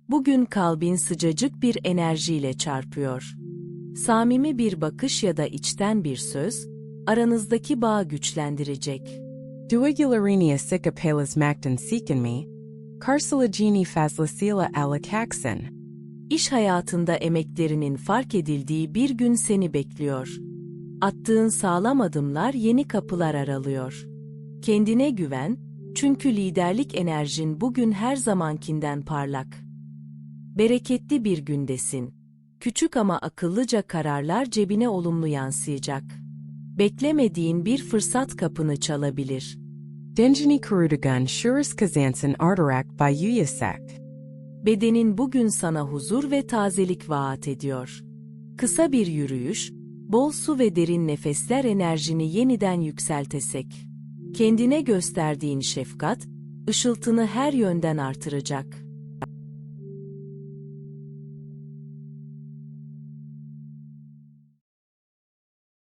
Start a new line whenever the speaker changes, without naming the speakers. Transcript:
Bugün kalbin sıcacık bir enerjiyle çarpıyor. Samimi bir bakış ya da içten bir söz, aranızdaki bağı güçlendirecek.
Duigularini Sicapelas Macton Seekin Me, Carcilagini Fazlasila Alakaxin.
İş hayatında emeklerinin fark edildiği bir gün seni bekliyor. Attığın sağlam adımlar yeni kapılar aralıyor. Kendine güven, çünkü liderlik enerjin bugün her zamankinden parlak. Bereketli bir gündesin. Küçük ama akıllıca kararlar cebine olumlu yansıyacak. Beklemediğin bir fırsat kapını çalabilir.
Denjini Kurudagun Shuris Kazansin Artarak by Yuyasak.
Bedenin bugün sana huzur ve tazelik vaat ediyor. Kısa bir yürüyüş, bol su ve derin nefesler enerjini yeniden yükseltesek. Kendine gösterdiğin şefkat, ışıltını her yönden artıracak.